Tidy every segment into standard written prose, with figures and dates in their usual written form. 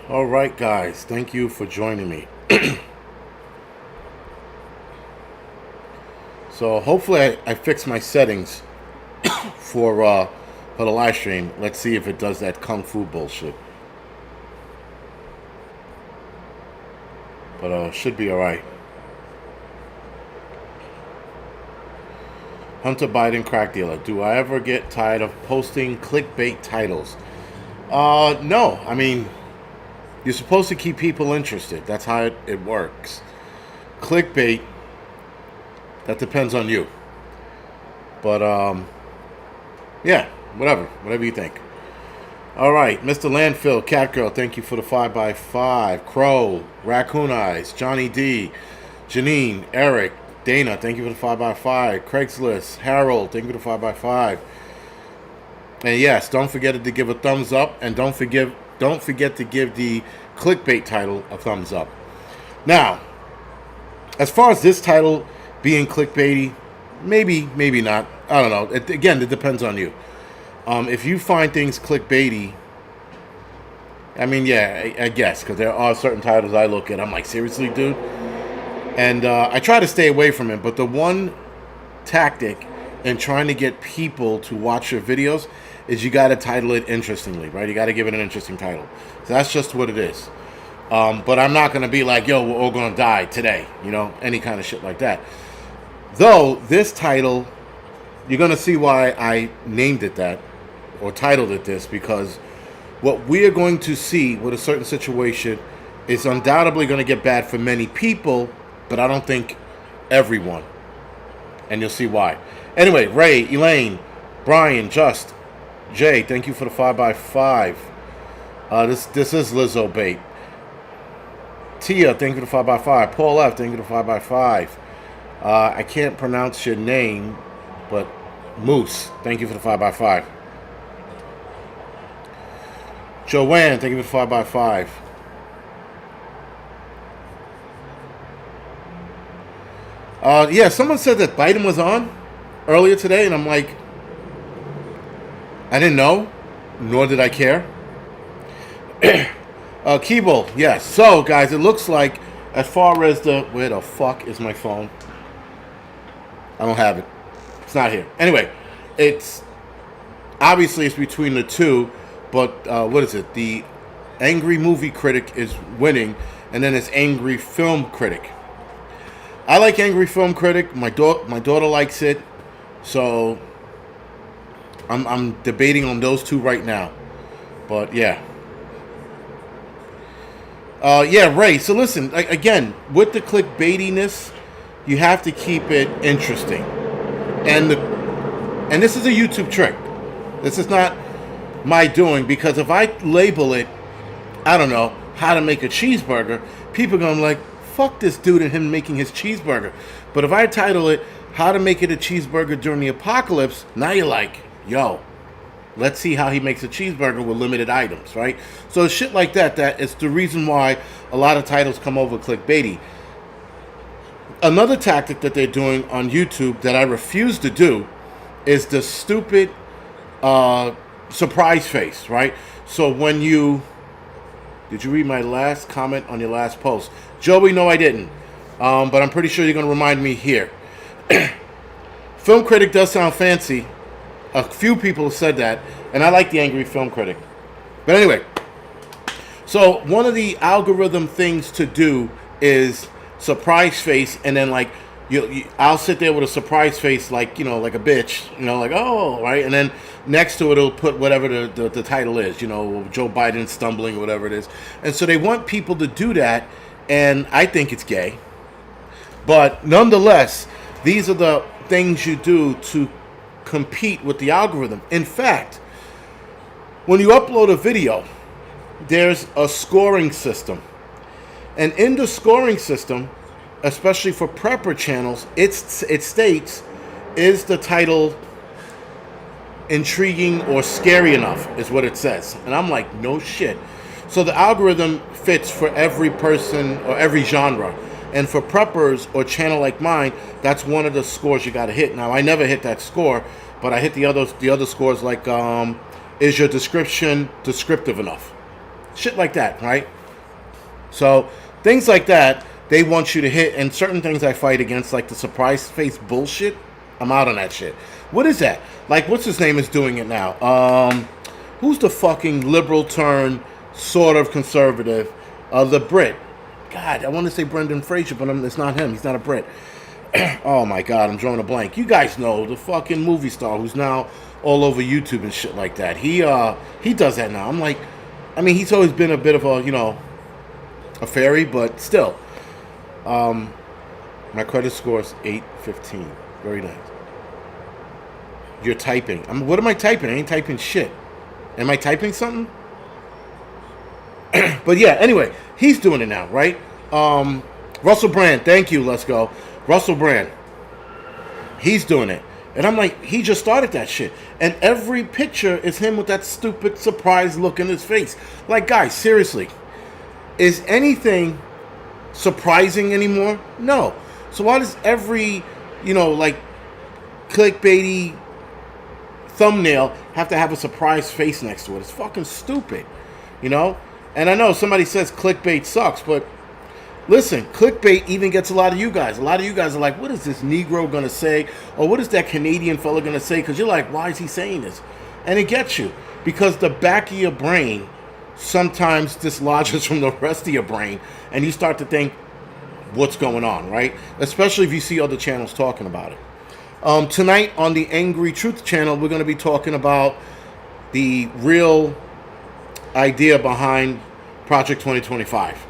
All right, guys. Thank you for joining me. So hopefully I fix my settings for the live stream. Let's see if it does that kung fu bullshit. But should be all right. Hunter Biden crack dealer. Do I ever get tired of posting clickbait titles? No. I mean, you're supposed to keep people interested. That's how it works. Clickbait, that depends on you. But, yeah, whatever you think. All right, Mr. Landfill, Catgirl, thank you for the 5x5. Crow, Raccoon Eyes, Johnny D, Janine, Eric, Dana, thank you for the 5x5. Craigslist, Harold, thank you for the 5x5. And yes, don't forget to give a thumbs up, and don't forget to give the clickbait title a thumbs up. Now, as far as this title being clickbaity, maybe not. I don't know. Again, it depends on you. If you find things clickbaity, I mean, yeah, I guess, because there are certain titles I look at, I'm like, seriously, dude? And I try to stay away from it, but the one tactic in trying to get people to watch your videos is you got to title it interestingly, right? You got to give it an interesting title. So that's just what it is. But I'm not going to be like, yo, we're all going to die today, any kind of shit like that. Though, this title, you're going to see why I named it that, or titled it this, because what we are going to see with a certain situation is undoubtedly going to get bad for many people, but I don't think everyone. And you'll see why. Anyway, Ray, Elaine, Brian, Just, Jay, thank you for the 5x5. This is Lizzo bait. Tia, thank you for the 5x5. Paul F, thank you for the 5x5. I can't pronounce your name, but Moose, thank you for the 5x5. Joanne, thank you for the 5x5. Yeah, someone said that Biden was on earlier today, and I'm like, I didn't know, nor did I care. Keeble, yes. So, guys, it looks like, as far as where the fuck is my phone? I don't have it. It's not here. Anyway, it's between the two, but what is it? The Angry Movie Critic is winning, and then it's Angry Film Critic. I like Angry Film Critic. My daughter likes it, so I'm debating on those two right now. But yeah. Yeah, Ray. So listen, again, with the clickbaitiness, you have to keep it interesting. And this is a YouTube trick. This is not my doing, because if I label it, I don't know, how to make a cheeseburger, people are going to be like, fuck this dude and him making his cheeseburger. But if I title it, how to make it a cheeseburger during the apocalypse, now you're like, yo, let's see how he makes a cheeseburger with limited items, right? So shit like that is the reason why a lot of titles come over clickbaity. Another tactic that they're doing on YouTube that I refuse to do is the stupid surprise face, right? So when did you read my last comment on your last post? Joey, no I didn't. But I'm pretty sure you're going to remind me here. Film Critic does sound fancy. A few people have said that, and I like the Angry Film Critic. But anyway, so one of the algorithm things to do is surprise face, and then like I'll sit there with a surprise face, like like a bitch, like, oh, right, and then next to it'll put whatever the title is, Joe Biden stumbling or whatever it is, and so they want people to do that, and I think it's gay, but nonetheless, these are the things you do to compete with the algorithm. In fact, when you upload a video, there's a scoring system, and in the scoring system, especially for prepper channels, it states, is the title intriguing or scary enough, is what it says. And I'm like, no shit. So the algorithm fits for every person or every genre. And for preppers or channel like mine, that's one of the scores you got to hit. Now, I never hit that score, but I hit the other scores, like, is your description descriptive enough? Shit like that, right? So things like that, they want you to hit, and certain things I fight against, like the surprise face bullshit. I'm out on that shit. What is that? Like, what's his name is doing it now? Who's the fucking liberal turn, sort of conservative? The Brit. God, I want to say Brendan Fraser, but it's not him. He's not a Brit. Oh my God, I'm drawing a blank. You guys know the fucking movie star who's now all over YouTube and shit like that. He does that now. I'm like, I mean, he's always been a bit of a, you know, a fairy, but still. My credit score is 815. Very nice. You're typing. What am I typing? I ain't typing shit. Am I typing something? But yeah, anyway, he's doing it now, right? Russell Brand, thank you, let's go. Russell Brand, he's doing it. And I'm like, he just started that shit. And every picture is him with that stupid surprised look in his face. Like, guys, seriously, is anything surprising anymore? No. So why does every, you know, like, clickbaity thumbnail have to have a surprised face next to it? It's fucking stupid, you know? And I know somebody says clickbait sucks, but listen, clickbait even gets a lot of you guys. A lot of you guys are like, what is this Negro going to say? Or what is that Canadian fella going to say? Because you're like, why is he saying this? And it gets you. Because the back of your brain sometimes dislodges from the rest of your brain. And you start to think, what's going on, right? Especially if you see other channels talking about it. Tonight on the Angry Truth channel, we're going to be talking about the real idea behind Project 2025.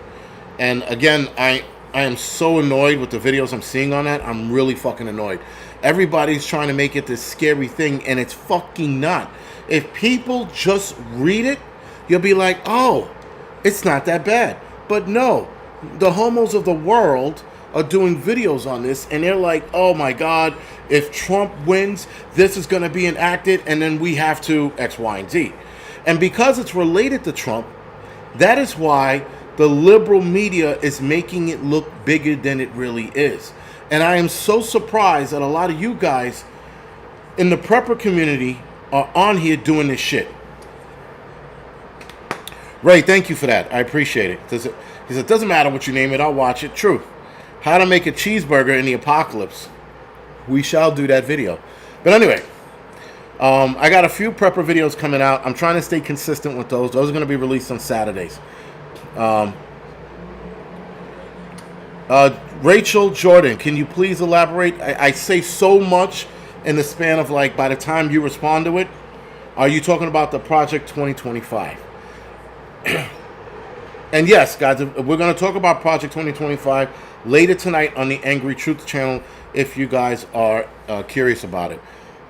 And again, I am so annoyed with the videos I'm seeing on that. I'm really fucking annoyed. Everybody's trying to make it this scary thing, and it's fucking not. If people just read it, you'll be like, oh, it's not that bad. But no, the homos of the world are doing videos on this, and they're like, oh my God, if Trump wins, this is going to be enacted, and then we have to X, Y, and Z. And because it's related to Trump, that is why the liberal media is making it look bigger than it really is. And I am so surprised that a lot of you guys in the prepper community are on here doing this shit. Ray, thank you for that. I appreciate it. He said, it doesn't matter what you name it, I'll watch it. True. How to make a cheeseburger in the apocalypse. We shall do that video. But anyway, I got a few prepper videos coming out. I'm trying to stay consistent with those. Those are going to be released on Saturdays. Rachel Jordan, can you please elaborate? I say so much in the span of, like, by the time you respond to it. Are you talking about the Project 2025? And yes, guys, we're going to talk about Project 2025 later tonight on the Angry Truth channel if you guys are curious about it.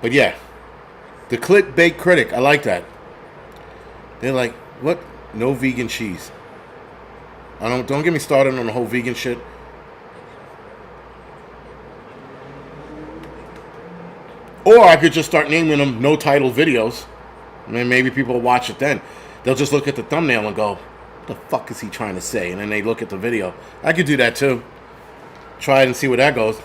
But yeah, the clickbait critic, I like that. They're like, what? No vegan cheese. Don't get me started on the whole vegan shit. Or I could just start naming them no title videos. And then maybe people will watch it then. They'll just look at the thumbnail and go, what the fuck is he trying to say? And then they look at the video. I could do that too. Try it and see where that goes.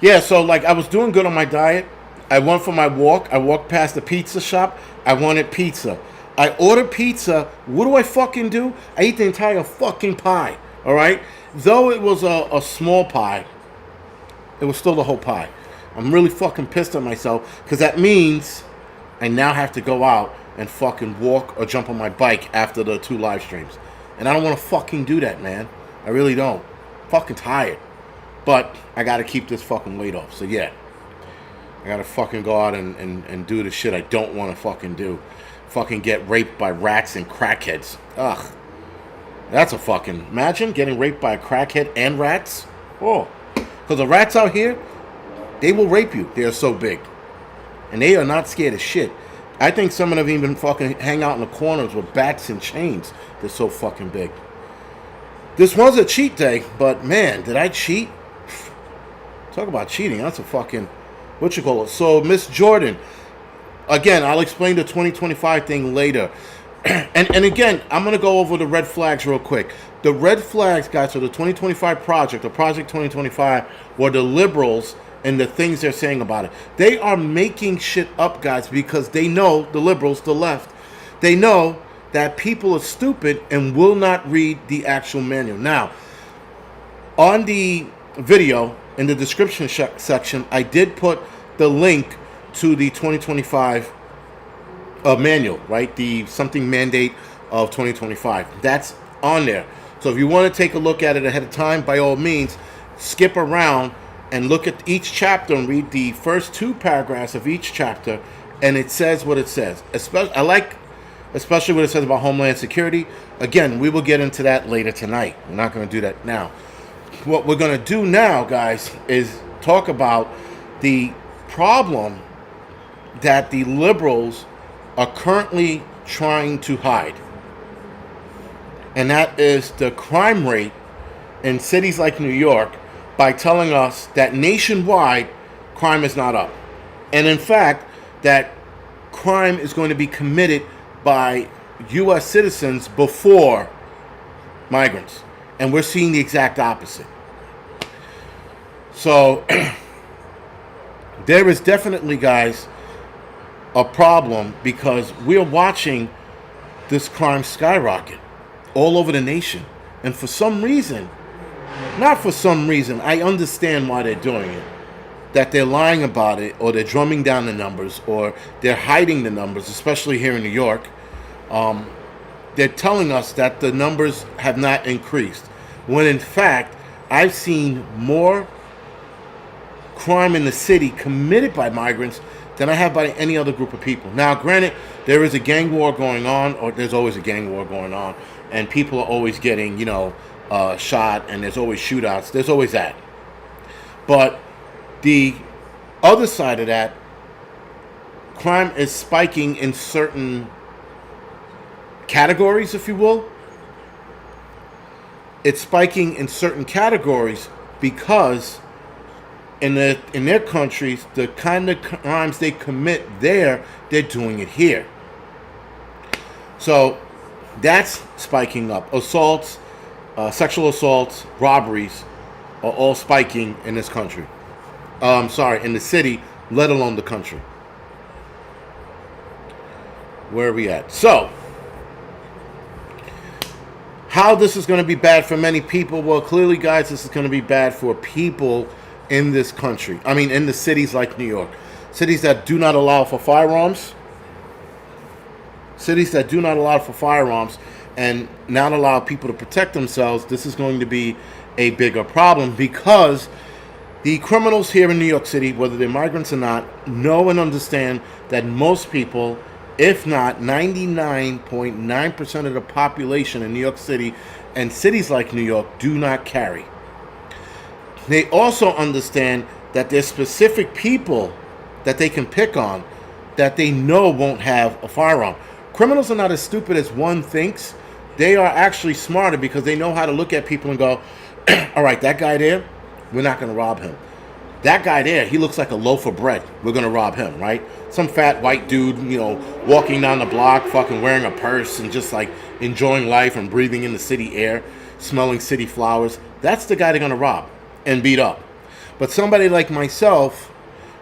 Yeah, so like I was doing good on my diet. I went for my walk. I walked past the pizza shop. I wanted pizza. I ordered pizza. What do I fucking do? I eat the entire fucking pie. All right? Though it was a small pie, it was still the whole pie. I'm really fucking pissed at myself because that means I now have to go out and fucking walk or jump on my bike after the 2 live streams. And I don't want to fucking do that, man. I really don't. Fucking tired. But I got to keep this fucking weight off. So yeah. I got to fucking go out and do the shit I don't want to fucking do. Fucking get raped by rats and crackheads. Ugh. That's a fucking... Imagine getting raped by a crackhead and rats. Oh. Because the rats out here, they will rape you. They are so big. And they are not scared of shit. I think some of them even fucking hang out in the corners with bats and chains. They're so fucking big. This was a cheat day, but man, did I cheat? Talk about cheating. That's a fucking... What you call it? So, Miss Jordan, again, I'll explain the 2025 thing later. And again, I'm going to go over the red flags real quick. The red flags, guys, for the 2025 project, or Project 2025, were the liberals and the things they're saying about it. They are making shit up, guys, because they know, the liberals, the left, they know that people are stupid and will not read the actual manual. Now, on the video in the description section, I did put the link to the 2025 manual, right? The something mandate of 2025. That's on there. So if you want to take a look at it ahead of time, by all means, skip around and look at each chapter and read the first 2 paragraphs of each chapter, and it says what it says. Especially what it says about Homeland Security. Again, we will get into that later tonight. We're not going to do that now. What we're going to do now, guys, is talk about the problem that the liberals are currently trying to hide. And that is the crime rate in cities like New York, by telling us that nationwide crime is not up. And in fact, that crime is going to be committed by U.S. citizens before migrants. And we're seeing the exact opposite. So there is definitely, guys, a problem, because we're watching this crime skyrocket all over the nation. And for some reason, not for some reason, I understand why they're doing it. That they're lying about it, or they're drumming down the numbers, or they're hiding the numbers, especially here in New York. They're telling us that the numbers have not increased, when in fact, I've seen more crime in the city committed by migrants than I have by any other group of people. Now, granted, there is a gang war going on, or there's always a gang war going on, and people are always getting, shot, and there's always shootouts. There's always that. But the other side of that, crime is spiking in certain categories, if you will. It's spiking in certain categories because in their countries, the kind of crimes they commit there, they're doing it here. So that's spiking up. Assaults, sexual assaults, robberies are all spiking in this country. In the city, let alone the country. Where are we at? So, how this is going to be bad for many people? Well, clearly, guys, this is going to be bad for people in this country. I mean, in the cities like New York. Cities that do not allow for firearms. Cities that do not allow for firearms and not allow people to protect themselves. This is going to be a bigger problem, because the criminals here in New York City, whether they're migrants or not, know and understand that most people, if not 99.9% of the population in New York City and cities like New York, do not carry. They also understand that there's specific people that they can pick on that they know won't have a firearm. Criminals are not as stupid as one thinks. They are actually smarter, because they know how to look at people and go, all right, that guy there, we're not going to rob him. That guy there, he looks like a loaf of bread. We're going to rob him, right? Some fat white dude, walking down the block, fucking wearing a purse and just like enjoying life and breathing in the city air, smelling city flowers. That's the guy they're going to rob and beat up. But somebody like myself,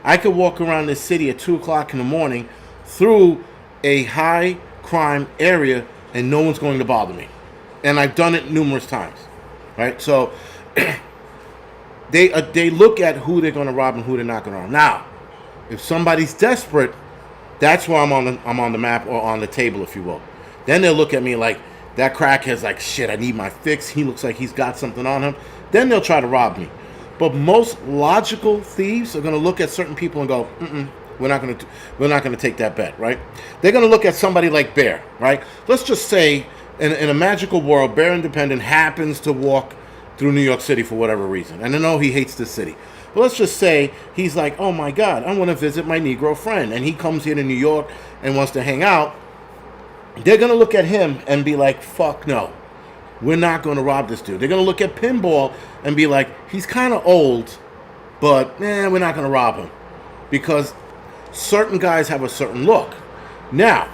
I could walk around this city at 2 o'clock in the morning through a high crime area and no one's going to bother me. And I've done it numerous times, right? So they look at who they're going to rob and who they're not going to rob. Now, if somebody's desperate, that's where I'm on the map, or on the table, if you will. Then they'll look at me like, that crackhead's like, shit, I need my fix. He looks like he's got something on him. Then they'll try to rob me. But most logical thieves are going to look at certain people and go, we're not going to take that bet, right? They're going to look at somebody like Bear, right? Let's just say in a magical world, Bear Independent happens to walk through New York City for whatever reason. And I know he hates the city. But let's just say he's like, oh my God, I want to visit my Negro friend. And he comes here to New York and wants to hang out. They're going to look at him and be like, fuck no. We're not going to rob this dude. They're going to look at Pinball and be like, he's kind of old, but we're not going to rob him. Because certain guys have a certain look. Now,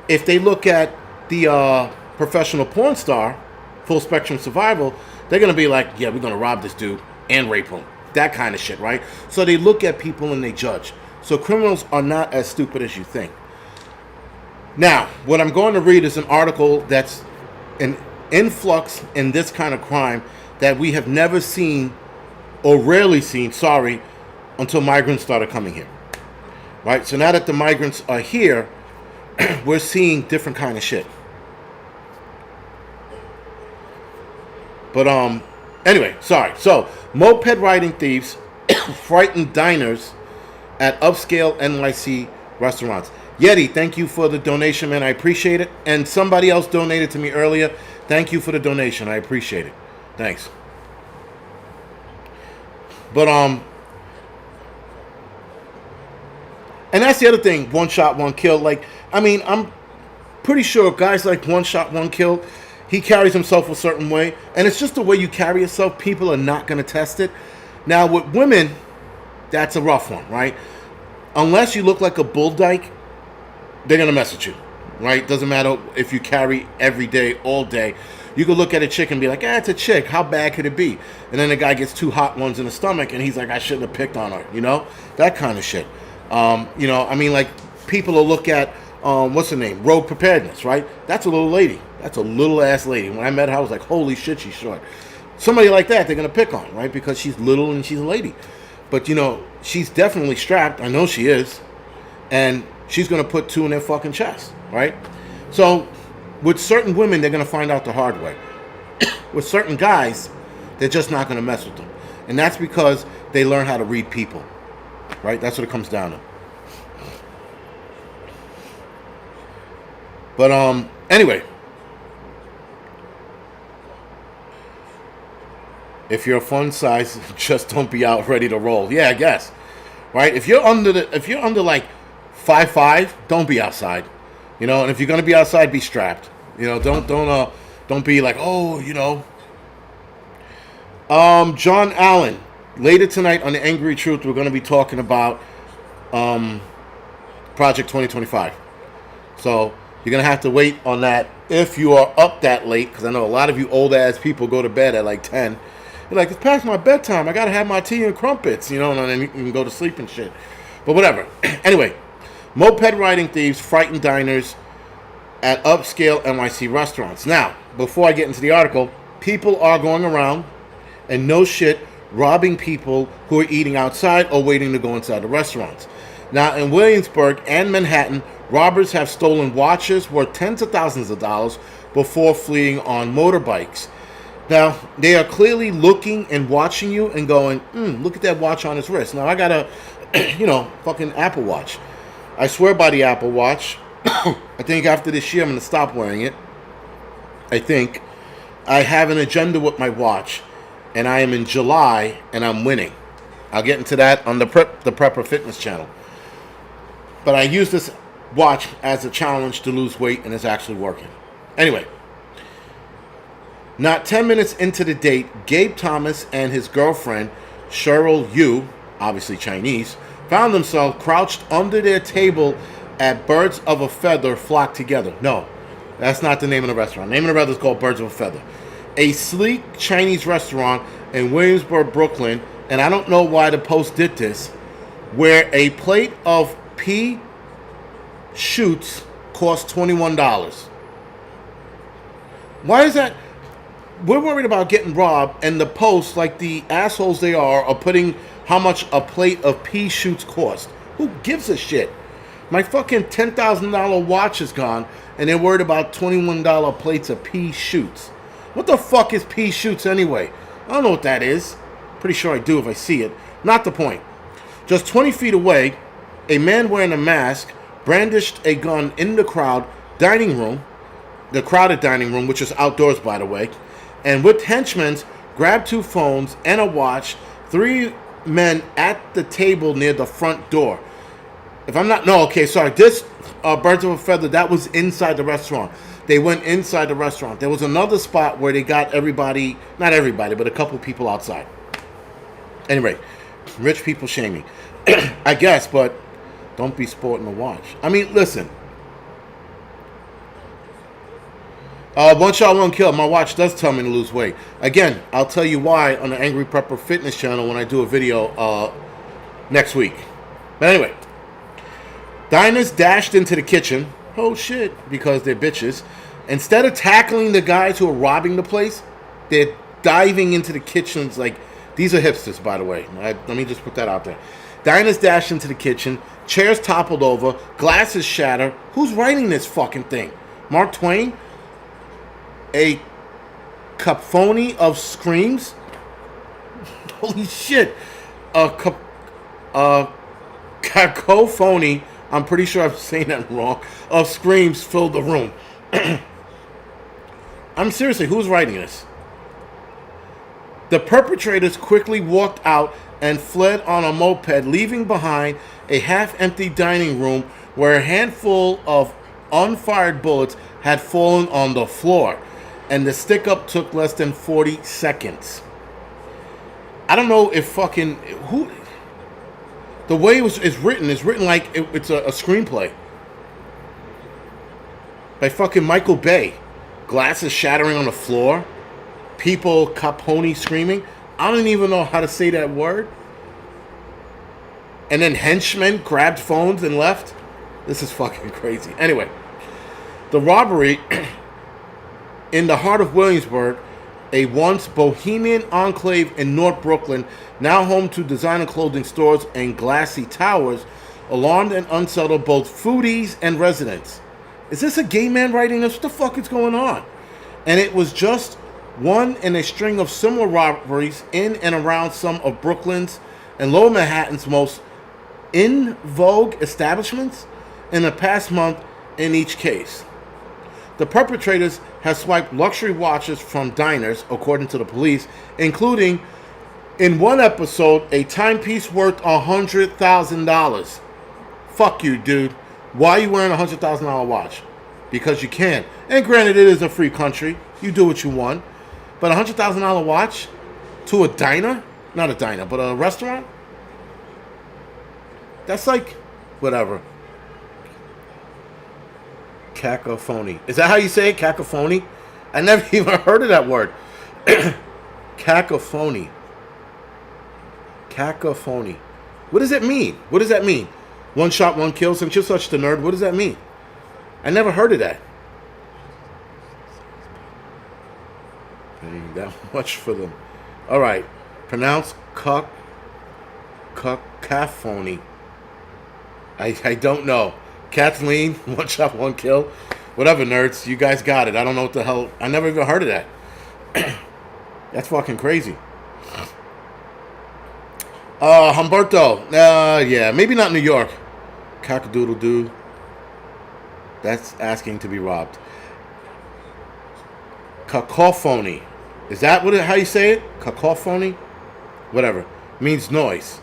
if they look at the professional porn star, Full Spectrum Survival, they're going to be like, yeah, we're going to rob this dude and rape him. That kind of shit, right? So they look at people and they judge. So criminals are not as stupid as you think. Now, what I'm going to read is an article that's an influx in this kind of crime that we have never seen or rarely seen, until migrants started coming here. Right? So now that the migrants are here, we're seeing different kind of shit. But anyway, sorry. So, moped riding thieves frightened diners at upscale NYC restaurants. Yeti, thank you for the donation, man. I appreciate it. And somebody else donated to me earlier. Thank you for the donation. I appreciate it. Thanks. But and that's the other thing, one shot, one kill. Like, I mean, I'm pretty sure guys like one shot, one kill, he carries himself a certain way. And it's just the way you carry yourself. People are not going to test it. Now, with women, that's a rough one, right? Unless you look like a bull dyke, they're going to mess with you, right? Doesn't matter if you carry every day, all day. You could look at a chick and be like, it's a chick. How bad could it be? And then the guy gets 2 hot ones in the stomach, and he's like, I shouldn't have picked on her, you know? That kind of shit. You know, I mean, like, people will look at, what's her name? Road Preparedness, right? That's a little lady. That's a little ass lady. When I met her, I was like, holy shit, she's short. Somebody like that, they're going to pick on, right? Because she's little and she's a lady. But, you know, she's definitely strapped. I know she is. And she's going to put 2 in their fucking chest, right? So, with certain women, they're going to find out the hard way. With certain guys, they're just not going to mess with them. And that's because they learn how to read people, right? That's what it comes down to. But, anyway. If you're a fun size, just don't be out ready to roll. Yeah, I guess. Right? If you're under like 5'5", don't be outside. You know, and if you're gonna be outside, be strapped. You know, don't be like, oh, you know. John Allen. Later tonight on the Angry Truth, we're gonna be talking about Project 2025. So you're gonna have to wait on that if you are up that late, because I know a lot of you old ass people go to bed at like 10. You're like, it's past my bedtime. I gotta have my tea and crumpets, you know, and then you can go to sleep and shit. But whatever. Anyway, moped riding thieves frighten diners at upscale NYC restaurants. Now, before I get into the article, people are going around and no shit robbing people who are eating outside or waiting to go inside the restaurants. Now, in Williamsburg and Manhattan, robbers have stolen watches worth tens of thousands of dollars before fleeing on motorbikes. Now, they are clearly looking and watching you and going, look at that watch on his wrist. Now, I got a, fucking Apple Watch. I swear by the Apple Watch. I think after this year, I'm going to stop wearing it. I think. I have an agenda with my watch, and I am in July, and I'm winning. I'll get into that on the Prepper Fitness channel. But I use this watch as a challenge to lose weight, and it's actually working. Anyway. Not 10 minutes into the date, Gabe Thomas and his girlfriend, Cheryl Yu, obviously Chinese, found themselves crouched under their table at Birds of a Feather Flock Together. No, that's not the name of the restaurant. The name of the restaurant is called Birds of a Feather. A sleek Chinese restaurant in Williamsburg, Brooklyn, and I don't know why the Post did this, where a plate of pea shoots cost $21. Why is that? We're worried about getting robbed, and the Post, like the assholes they are putting how much a plate of pea shoots cost. Who gives a shit? My fucking $10,000 watch is gone, and they're worried about $21 plates of pea shoots. What the fuck is pea shoots anyway? I don't know what that is. Pretty sure I do if I see it. Not the point. Just 20 feet away, a man wearing a mask brandished a gun in the crowded dining room, which is outdoors, by the way, and with henchmen, grabbed 2 phones and a watch, 3 men at the table near the front door. This Birds of a Feather, that was inside the restaurant. They went inside the restaurant. There was another spot where they got everybody, not everybody, but a couple people outside. Anyway, rich people shaming. I guess, but don't be sporting a watch. I mean, listen. One shot, one kill. My watch does tell me to lose weight. Again, I'll tell you why on the Angryprepper Fitness channel when I do a video next week. But anyway, diners dashed into the kitchen, Oh shit, because they're bitches. Instead of tackling the guys who are robbing the place, they're diving into the kitchens like these are hipsters, by the way. Let me just put that out there. Diners dash into the kitchen, chairs toppled over, glasses shatter. Who's writing this fucking thing? Mark Twain? A cacophony of screams? Holy shit. A cacophony, I'm pretty sure I'm saying that wrong, of screams filled the room. I'm seriously, who's writing this? The perpetrators quickly walked out and fled on a moped, leaving behind a half-empty dining room where a handful of unfired bullets had fallen on the floor, and the stick-up took less than 40 seconds. I don't know if fucking... who. The way it's written like it's a screenplay. By fucking Michael Bay. Glasses shattering on the floor. People capone screaming. I don't even know how to say that word. And then henchmen grabbed phones and left. This is fucking crazy. Anyway. The robbery in the heart of Williamsburg, a once bohemian enclave in North Brooklyn, now home to designer clothing stores and glassy towers, alarmed and unsettled both foodies and residents. Is this a gay man writing this? What the fuck is going on? And it was just one in a string of similar robberies in and around some of Brooklyn's and Lower Manhattan's most in vogue establishments in the past month in each case. The perpetrators have swiped luxury watches from diners, according to the police, including, in one episode, a timepiece worth $100,000. Fuck you, dude. Why are you wearing a $100,000 watch? Because you can. And granted, it is a free country. You do what you want. But a $100,000 watch to a diner? Not a diner, but a restaurant? That's like, whatever. Cacophony. Is that how you say it? Cacophony? I never even heard of that word. Cacophony. Cacophony. What does it mean? What does that mean? One shot, one kill. Since you're such the nerd, what does that mean? I never heard of that. Paying that much for them. All right. Pronounce cacophony. I don't know. Kathleen, one shot, one kill. Whatever, nerds. You guys got it. I don't know what the hell. I never even heard of that. That's fucking crazy. Humberto. Yeah, maybe not New York. Cock-a-doodle-doo. That's asking to be robbed. Cacophony. Is that how you say it? Cacophony? Whatever. Means noise.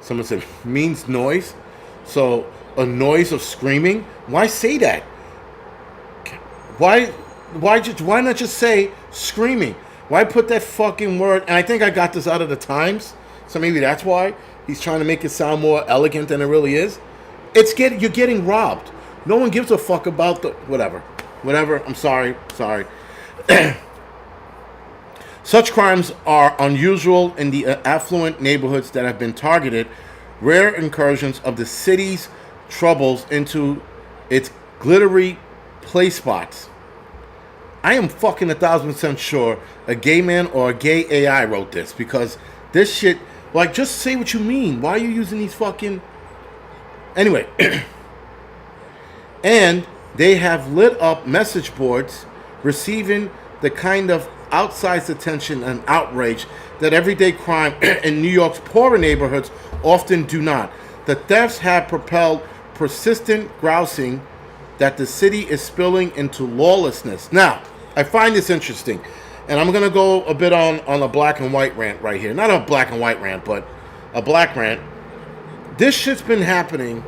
Someone said, means noise? So, a noise of screaming? Why say that? Why not just say screaming? Why put that fucking word? And I think I got this out of the Times, so maybe that's why he's trying to make it sound more elegant than it really is. You're getting robbed. No one gives a fuck about the whatever. I'm sorry. Such crimes are unusual in the affluent neighborhoods that have been targeted. Rare incursions of the city's troubles into its glittery play spots. I am fucking 1,000% sure a gay man or a gay AI wrote this, because this shit, like, just say what you mean. Why are you using these fucking... Anyway. And they have lit up message boards receiving the kind of outsized attention and outrage that everyday crime in New York's poorer neighborhoods often do not. The thefts have propelled persistent grousing that the city is spilling into lawlessness. Now, I find this interesting, and I'm going to go a bit on a black and white rant right here. Not a black and white rant, but a black rant. This shit's been happening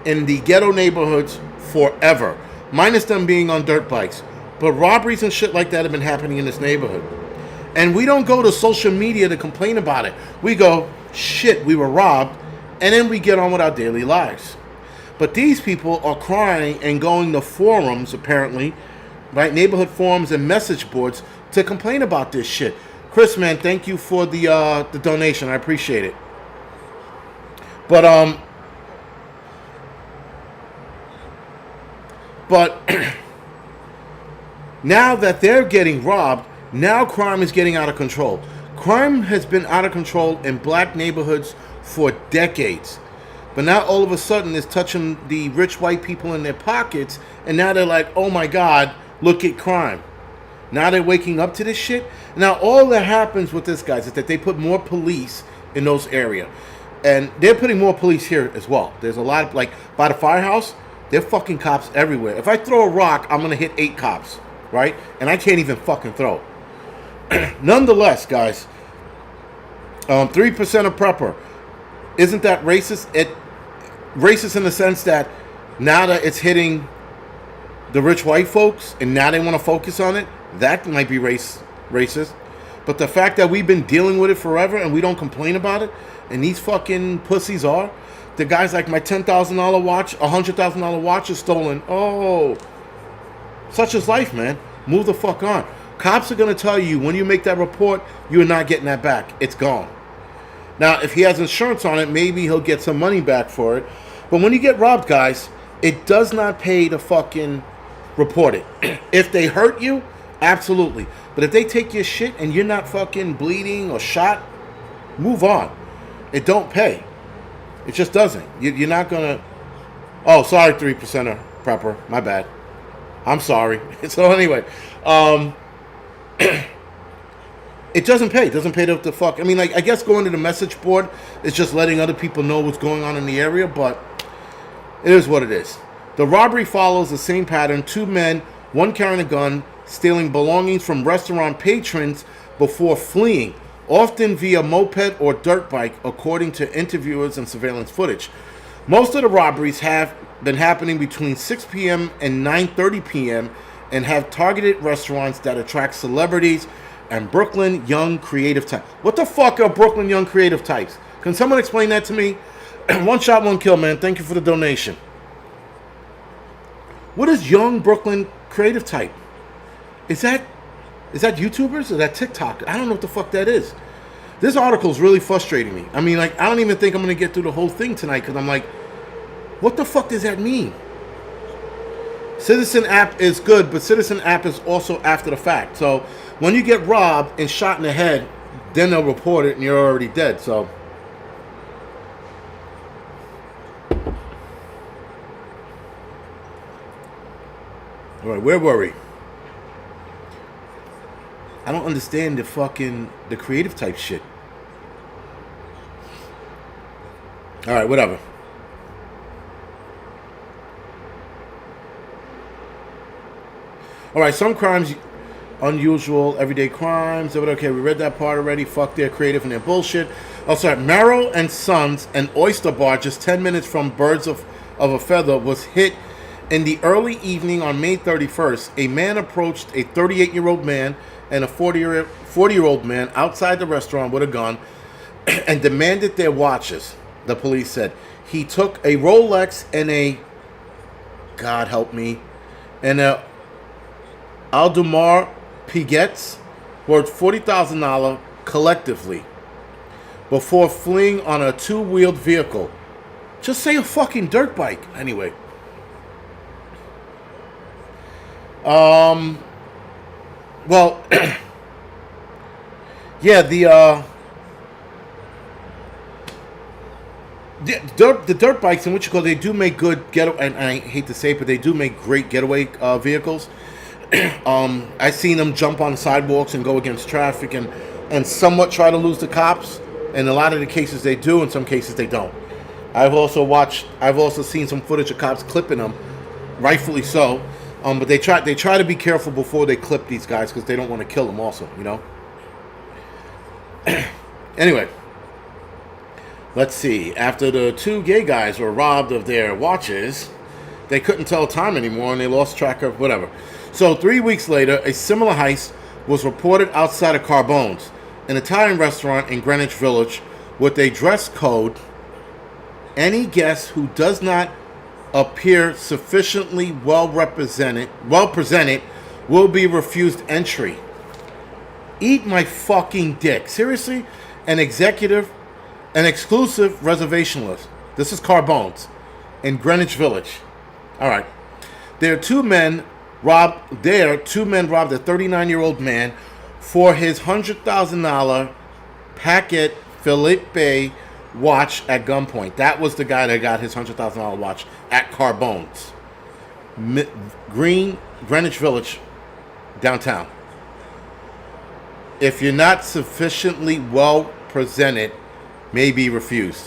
in the ghetto neighborhoods forever, minus them being on dirt bikes. But robberies and shit like that have been happening in this neighborhood. And we don't go to social media to complain about it. We go, shit, we were robbed, and then we get on with our daily lives. But these people are crying and going to forums, apparently, right, neighborhood forums and message boards to complain about this shit. Chris, man, thank you for the donation. I appreciate it. But But now that they're getting robbed, now crime is getting out of control. Crime has been out of control in black neighborhoods for decades. But now all of a sudden it's touching the rich white people in their pockets, and now they're like, oh my God, look at crime. Now they're waking up to this shit. Now all that happens with this, guys, is that they put more police in those areas. And they're putting more police here as well. There's a lot of, like, by the firehouse, there are fucking cops everywhere. If I throw a rock, I'm going to hit 8 cops, right? And I can't even fucking throw. Nonetheless, guys, 3% of prepper. Isn't that racist? Racist in the sense that now that it's hitting the rich white folks and now they want to focus on it, that might be racist. But the fact that we've been dealing with it forever and we don't complain about it, and these fucking pussies are, the guys like, my $10,000 watch, $100,000 watch is stolen. Oh, such is life, man. Move the fuck on. Cops are going to tell you when you make that report, you're not getting that back. It's gone. Now, if he has insurance on it, maybe he'll get some money back for it. But when you get robbed, guys, it does not pay to fucking report it. If they hurt you, absolutely. But if they take your shit and you're not fucking bleeding or shot, move on. It don't pay. It just doesn't. You're not going to... Oh, sorry, 3%er prepper. My bad. I'm sorry. So anyway, it doesn't pay. It doesn't pay to fuck. I mean, like, I guess going to the message board is just letting other people know what's going on in the area, but it is what it is. The robbery follows the same pattern. 2 men, one carrying a gun, stealing belongings from restaurant patrons before fleeing, often via moped or dirt bike, according to interviewers and surveillance footage. Most of the robberies have been happening between 6 p.m. and 9:30 p.m. and have targeted restaurants that attract celebrities and Brooklyn young creative types. What the fuck are Brooklyn young creative types? Can someone explain that to me? One shot, one kill, man. Thank you for the donation. What is young Brooklyn creative type? Is that YouTubers or is that TikTok? I don't know what the fuck that is. This article is really frustrating me. I mean, like, I don't even think I'm going to get through the whole thing tonight because I'm like, what the fuck does that mean? Citizen app is good, but Citizen app is also after the fact. So when you get robbed and shot in the head, then they'll report it and you're already dead. So all right, where were we? I don't understand the creative type shit. All right, whatever. All right, some crimes, unusual, everyday crimes. Okay, we read that part already. Fuck their creative and their bullshit. Oh, sorry. Merrill and Sons, an oyster bar just 10 minutes from Birds of a Feather, was hit in the early evening on May 31st. A man approached a 38-year-old man and a 40-year-old man outside the restaurant with a gun and demanded their watches, the police said. He took a Rolex and a, God help me, and a Audemars Piguets worth $40,000 collectively before fleeing on a 2-wheeled vehicle. Just say a fucking dirt bike. Anyway. Well, yeah, the dirt bikes and what you call, they do make good getaway, and I hate to say it, but they do make great getaway vehicles. I've seen them jump on sidewalks and go against traffic and somewhat try to lose the cops. In a lot of the cases they do, in some cases they don't. I've also seen some footage of cops clipping them, rightfully so. But they try to be careful before they clip these guys because they don't want to kill them also, you know. Anyway, let's see. After the 2 gay guys were robbed of their watches, they couldn't tell time anymore and they lost track of whatever. So 3 weeks later, a similar heist was reported outside of Carbone's, an Italian restaurant in Greenwich Village, with a dress code. Any guest who does not appear sufficiently well presented will be refused entry. Eat my fucking dick. Seriously? An exclusive reservation list. This is Carbone's in Greenwich Village. All right. There are two men robbed a 39-year-old man for his $100,000 Patek Philippe watch at gunpoint. That was the guy that got his $100,000 watch at Carbone's, Greenwich Village, downtown. If you're not sufficiently well presented, may be refused.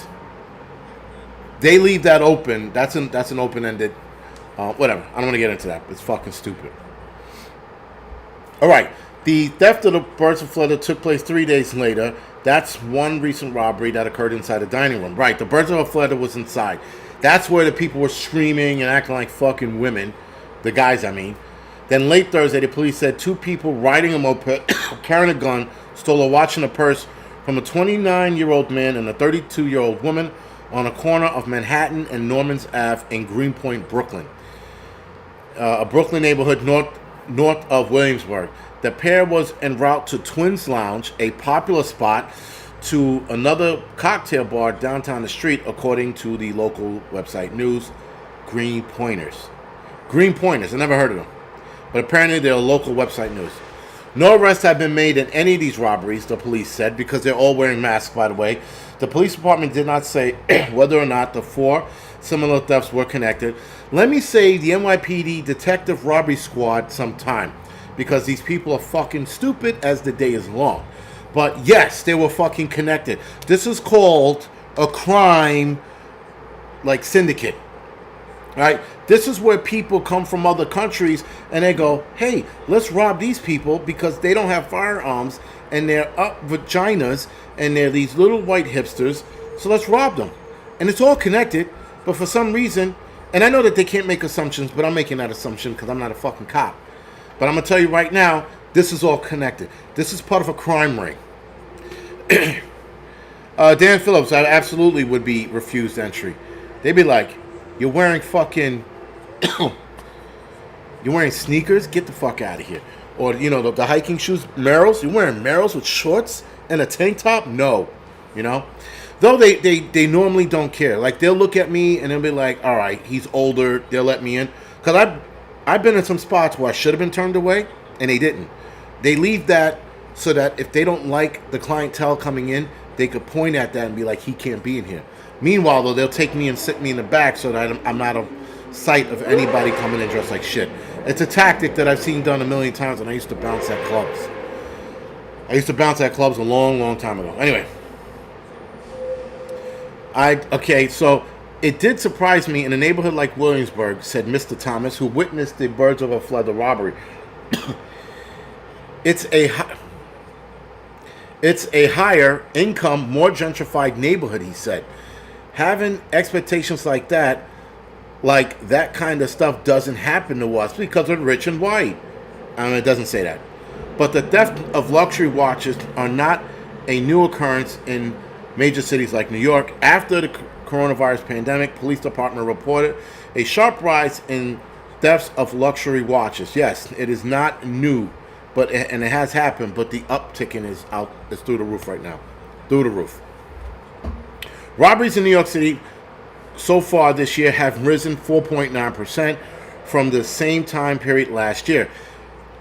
They leave that open. That's an open-ended. Whatever. I don't want to get into that. It's fucking stupid. All right. The theft of the Birds of Feather took place 3 days later. That's one recent robbery that occurred inside the dining room. Right. The Birds of a Feather was inside. That's where the people were screaming and acting like fucking women. The guys, I mean. Then late Thursday, the police said two people riding a moped, carrying a gun, stole a watch and a purse from a 29-year-old man and a 32-year-old woman on a corner of Manhattan and Normans Ave in Greenpoint, Brooklyn. A Brooklyn neighborhood north of Williamsburg. The pair was en route to Twins Lounge, a popular spot, to another cocktail bar downtown the street, according to the local website news, Green Pointers. Green Pointers, I never heard of them. But apparently they're a local website news. No arrests have been made in any of these robberies, the police said, because they're all wearing masks, by the way. The police department did not say whether or not the four similar thefts were connected. Let me save the NYPD Detective Robbery Squad some time, because these people are fucking stupid as the day is long. But yes, they were fucking connected. This is called a crime like syndicate. Right? This is where people come from other countries and they go, hey, let's rob these people because they don't have firearms and they're up vaginas and they're these little white hipsters, so let's rob them. And it's all connected, but for some reason, and I know that they can't make assumptions, but I'm making that assumption because I'm not a fucking cop. But I'm going to tell you right now, this is all connected. This is part of a crime ring. Dan Phillips, I absolutely would be refused entry. They'd be like, you're wearing fucking, you're wearing sneakers? Get the fuck out of here. Or, you know, the hiking shoes, Merrells? You're wearing Merrells with shorts and a tank top? No. You know? Though they normally don't care. Like, they'll look at me and they'll be like, all right, he's older. They'll let me in. Because I've been in some spots where I should have been turned away, and they didn't. They leave that so that if they don't like the clientele coming in, they could point at that and be like, he can't be in here. Meanwhile, though, they'll take me and sit me in the back so that I'm not a sight of anybody coming in dressed like shit. It's a tactic that I've seen done a million times, and I used to bounce at clubs. I used to bounce at clubs a long, long time ago. Anyway. Okay, so it did surprise me in a neighborhood like Williamsburg, said Mr. Thomas, who witnessed the Birds of a Feather robbery. It's a higher income, more gentrified neighborhood, he said. Having expectations like that kind of stuff doesn't happen to us because we're rich and white. I mean, it doesn't say that. But the theft of luxury watches are not a new occurrence in major cities like New York. After the coronavirus pandemic, police department reported a sharp rise in thefts of luxury watches. Yes, it is not new, and it has happened, but the upticking is through the roof right now. Through the roof. Robberies in New York City so far this year have risen 4.9% from the same time period last year.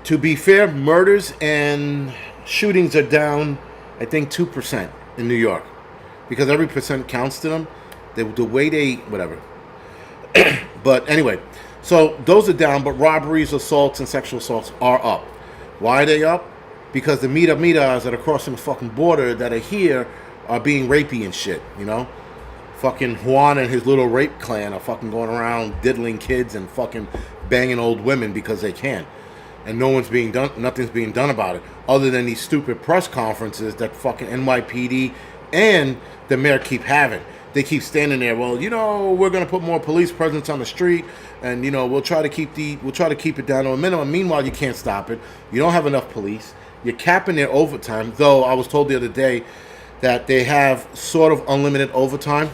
To be fair, murders and shootings are down, I think, 2% in New York. Because every percent counts to them. The way they, whatever. But anyway, so those are down, but robberies, assaults, and sexual assaults are up. Why are they up? Because the miras that are crossing the fucking border that are here are being rapey and shit, you know? Fucking Juan and his little rape clan are fucking going around diddling kids and fucking banging old women because they can. And nothing's being done about it. Other than these stupid press conferences that fucking NYPD and the mayor keep having. They keep standing there. Well, you know, we're gonna put more police presence on the street, and you know, we'll try to keep it down to a minimum. Meanwhile, you can't stop it. You don't have enough police. You're capping their overtime. Though I was told the other day that they have sort of unlimited overtime,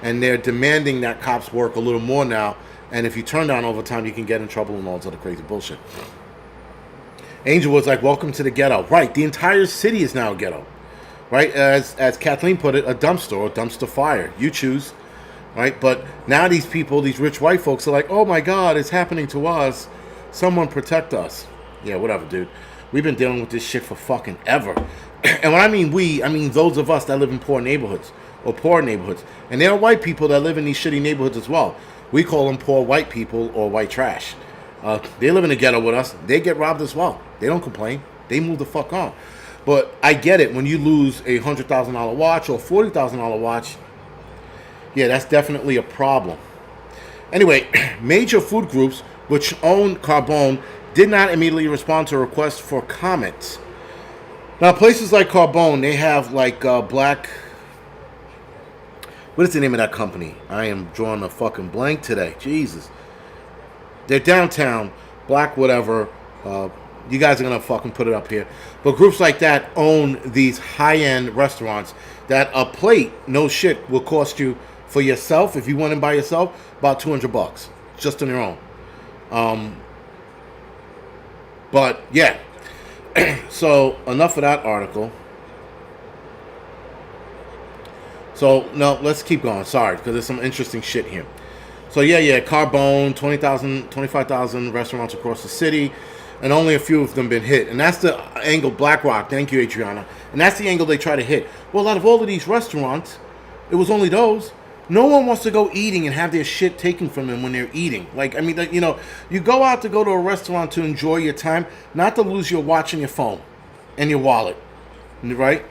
and they're demanding that cops work a little more now. And if you turn down overtime, you can get in trouble and all this other crazy bullshit. Angel was like, "Welcome to the ghetto." Right, the entire city is now a ghetto. Right, as Kathleen put it, a dumpster or dumpster fire. You choose. right? But now these people, these rich white folks, are like, oh my God, it's happening to us. Someone protect us. Yeah, whatever, dude. We've been dealing with this shit for fucking ever. And when I mean we, I mean those of us that live in poor neighborhoods or poor neighborhoods. And there are white people that live in these shitty neighborhoods as well. We call them poor white people or white trash. They live in the ghetto with us. They get robbed as well. They don't complain. They move the fuck on. But I get it. When you lose a $100,000 watch or $40,000 watch, yeah, that's definitely a problem. Anyway, major food groups which own Carbone did not immediately respond to requests for comments. Now, places like Carbone, they have like black... What is the name of that company? I am drawing a fucking blank today. Jesus. They're downtown, black whatever. You guys are going to fucking put it up here. But groups like that own these high-end restaurants that a plate, no shit, will cost you for yourself, if you went in by yourself, about $200 just on your own. But yeah. So enough of that article. So no, let's keep going. Sorry, because there's some interesting shit here. So yeah, Carbone, 20,000, 25,000 restaurants across the city, and only a few of them been hit. And that's the angle BlackRock. Thank you, Adriana. And that's the angle they try to hit. Well, out of all of these restaurants, it was only those. No one wants to go eating and have their shit taken from them when they're eating. Like, I mean, like, you know, you go out to go to a restaurant to enjoy your time, not to lose your watch and your phone and your wallet, right?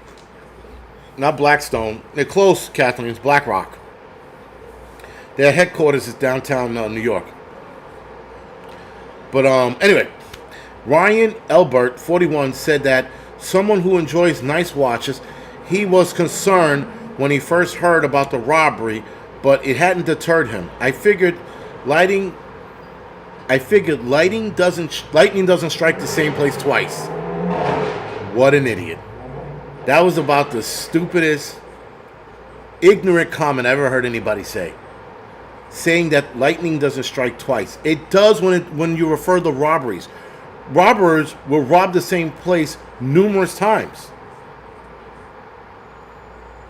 Not Blackstone. They're close, Kathleen. It's BlackRock. Their headquarters is downtown New York. But anyway, Ryan Elbert, 41, said that someone who enjoys nice watches, he was concerned when he first heard about the robbery, but it hadn't deterred him. I figured lightning doesn't strike the same place twice. What an idiot. That was about the stupidest, ignorant comment I ever heard anybody say. Saying that lightning doesn't strike twice. It does when you refer to robberies. Robbers will rob the same place numerous times.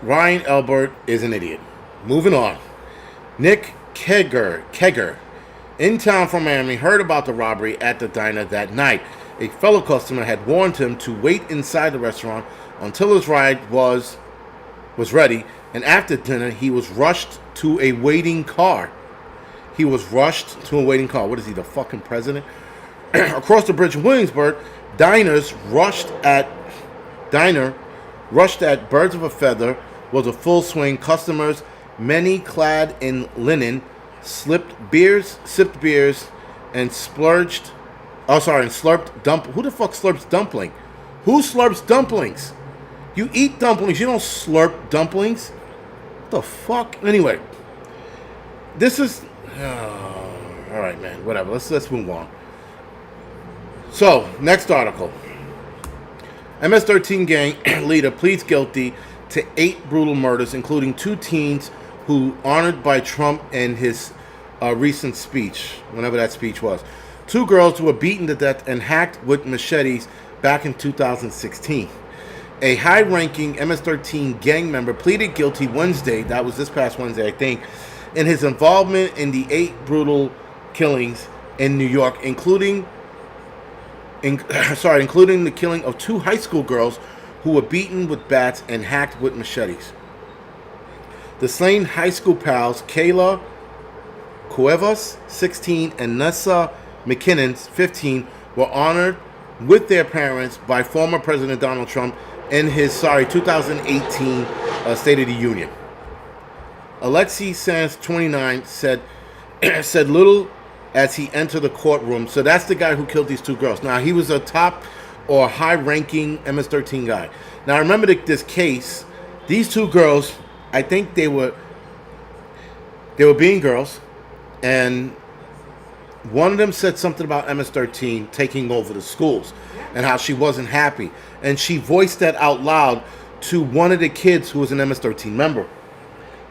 Ryan Elbert is an idiot. Moving on. Nick Kegger, in town from Miami, heard about the robbery at the diner that night. A fellow customer had warned him to wait inside the restaurant until his ride was ready, and after dinner, he was rushed to a waiting car. What is he, the fucking president? Across the bridge in Williamsburg, diner rushed at Birds of a Feather was a full swing. Customers, many clad in linen, sipped beers, and slurped Who the fuck slurps dumpling? Who slurps dumplings? You eat dumplings. You don't slurp dumplings. What the fuck? Anyway, this is... all right, man. Whatever. Let's move on. So, next article. MS-13 gang leader pleads guilty to 8 brutal murders, including 2 teens who honored by Trump in his recent speech, whenever that speech was. 2 girls who were beaten to death and hacked with machetes back in 2016. A high-ranking MS-13 gang member pleaded guilty Wednesday, that was this past Wednesday, I think, in his involvement in the 8 brutal killings in New York, including the killing of 2 high school girls who were beaten with bats and hacked with machetes. The slain high school pals, Kayla Cuevas, 16, and Nessa McKinnon, 15, were honored with their parents by former President Donald Trump in his 2018 State of the Union. Alexei Sanz, 29, said little as he entered the courtroom. So that's the guy who killed these 2 girls. Now, he was a top or high-ranking MS-13 guy. Now, remember this case. These 2 girls, I think they were being girls, and one of them said something about MS-13 taking over the schools and how she wasn't happy. And she voiced that out loud to one of the kids who was an MS-13 member.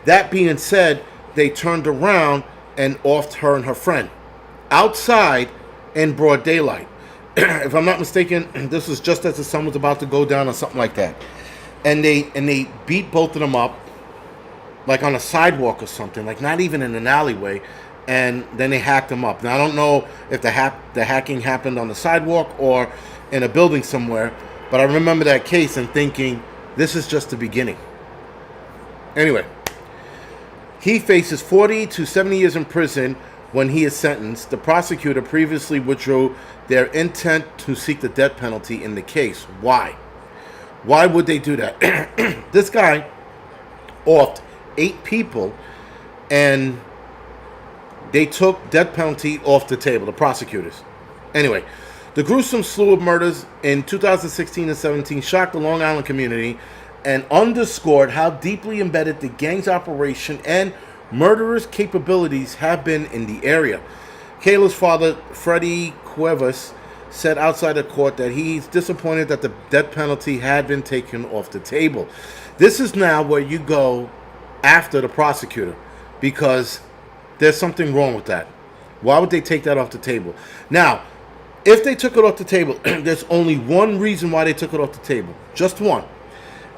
That being said, they turned around and offed her and her friend outside in broad daylight. If I'm not mistaken, this was just as the sun was about to go down or something like that. And they beat both of them up. like on a sidewalk or something, like not even in an alleyway, and then they hacked him up. Now I don't know if the hacking happened on the sidewalk or in a building somewhere, but I remember that case and thinking, this is just the beginning. Anyway, he faces 40 to 70 years in prison when he is sentenced. The prosecutor previously withdrew their intent to seek the death penalty in the case. Why? Why would they do that? This guy offed 8 people, and they took death penalty off the table, the prosecutors. Anyway, the gruesome slew of murders in 2016 and 17 shocked the Long Island community and underscored how deeply embedded the gang's operation and murderers' capabilities have been in the area. Kayla's father, Freddie Cuevas, said outside the court that he's disappointed that the death penalty had been taken off the table. This is now where you go after the prosecutor, because there's something wrong with that. Why would they take that off the table? Now, if they took it off the table, there's only one reason why they took it off the table. Just one.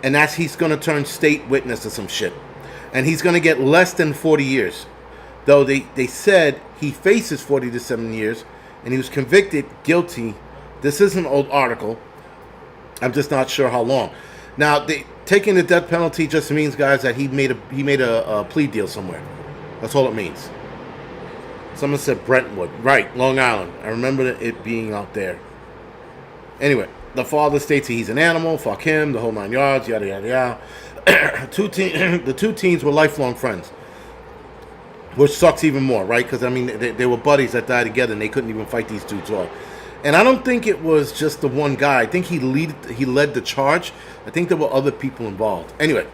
And that's he's going to turn state witness to some shit. And he's going to get less than 40 years. Though they said he faces 40 to 7 years, and he was convicted guilty. This is an old article. I'm just not sure how long. Now, taking the death penalty just means, guys, that he made a plea deal somewhere. That's all it means. Someone said Brentwood. Right, Long Island. I remember it being out there. Anyway, the father states he's an animal, fuck him, the whole 9 yards, yada, yada, yada. The two teens were lifelong friends, which sucks even more, right? Because, I mean, they were buddies that died together, and they couldn't even fight these dudes off. And I don't think it was just the one guy. I think he led the charge. I think there were other people involved. Anyway,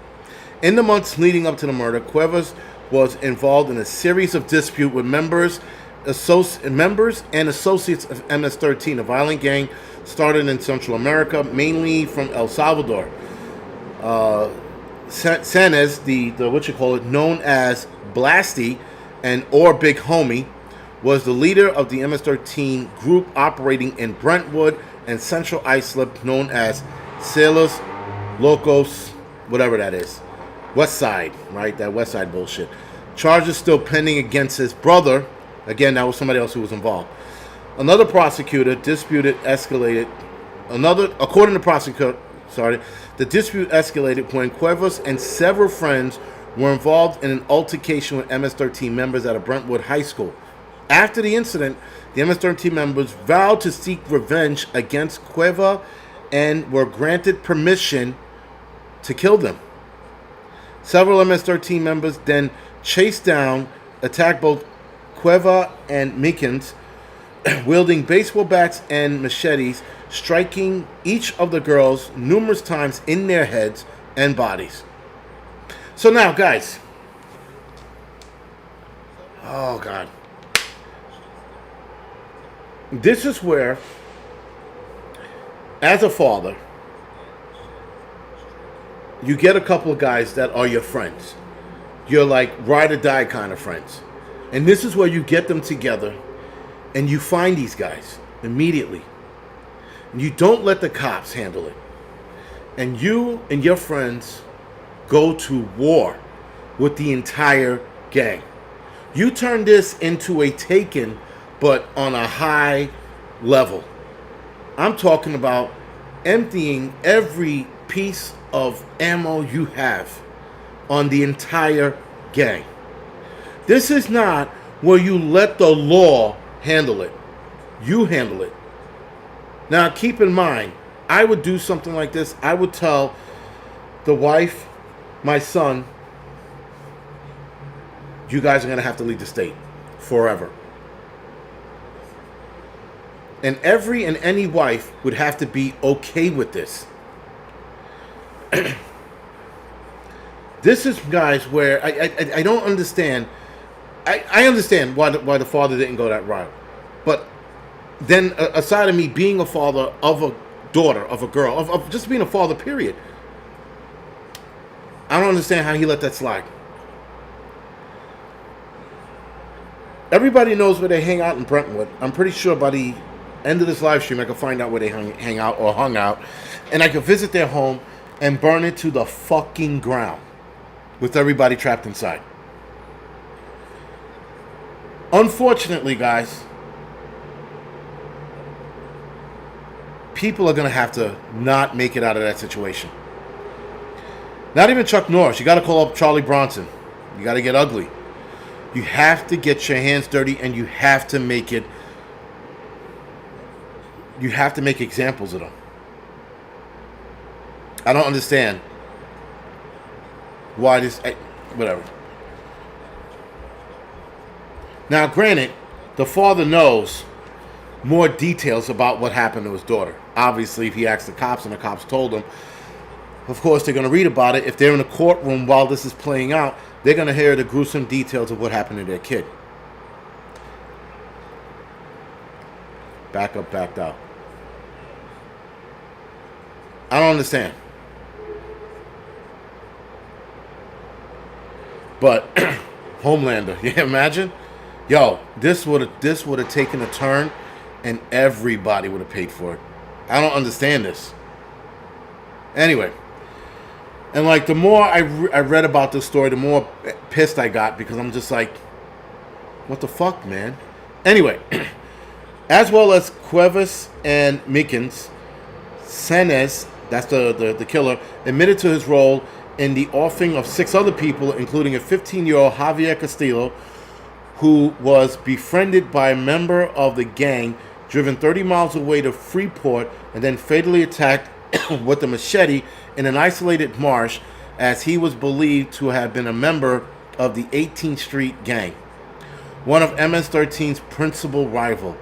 in the months leading up to the murder, Cuevas was involved in a series of disputes with members and associates of MS-13, a violent gang started in Central America, mainly from El Salvador. Sanez, known as Blasty or Big Homie, was the leader of the MS-13 group operating in Brentwood and Central Islip, known as Celos Locos, whatever that is. West Side, right? That West Side bullshit. Charges still pending against his brother. Again, that was somebody else who was involved. Another prosecutor escalated. According to prosecutor, the dispute escalated when Cuevas and several friends were involved in an altercation with MS-13 members at a Brentwood high school. After the incident, the MS-13 members vowed to seek revenge against Cueva and were granted permission to kill them. Several MS-13 members then attacked both Cueva and Migrant, wielding baseball bats and machetes, striking each of the girls numerous times in their heads and bodies. So now, guys. Oh, God. This is where, as a father, you get a couple of guys that are your friends. You're like ride or die kind of friends. And this is where you get them together and you find these guys immediately. And you don't let the cops handle it. And you and your friends go to war with the entire gang. You turn this into a Taken, but on a high level. I'm talking about emptying every piece of ammo you have on the entire gang. This is not where you let the law handle it. You handle it. Now, keep in mind, I would do something like this. I would tell the wife, my son, you guys are going to have to leave the state forever. And every and any wife would have to be okay with this. This is, guys, where I don't understand. I understand why the father didn't go that route. But then, aside of me being a father of a daughter, of a girl, of just being a father, period, I don't understand how he let that slide. Everybody knows where they hang out in Brentwood. I'm pretty sure by the end of this live stream, I can find out where they hang out or hung out. And I can visit their home and burn it to the fucking ground. with everybody trapped inside. Unfortunately, guys, people are going to have to not make it out of that situation. Not even Chuck Norris. You got to call up Charlie Bronson. You got to get ugly. You have to get your hands dirty, and you have to make it. You have to make examples of them. I don't understand why this. Whatever. Now, granted, the father knows more details about what happened to his daughter. Obviously, if he asked the cops and the cops told him, of course, they're going to read about it. If they're in a courtroom while this is playing out, they're going to hear the gruesome details of what happened to their kid. Back up, backed out. I don't understand. But Homelander, yeah, imagine, yo, this would have taken a turn, and everybody would have paid for it. I don't understand this. Anyway, and like the more I read about this story, the more pissed I got, because I'm just like, what the fuck, man? Anyway, as well as Cuevas and Mickens, Sanchez, that's the killer, admitted to his role in the offing of 6 other people, including a 15-year-old Javier Castillo, who was befriended by a member of the gang, driven 30 miles away to Freeport, and then fatally attacked with a machete in an isolated marsh, as he was believed to have been a member of the 18th Street gang, one of MS-13's principal rival.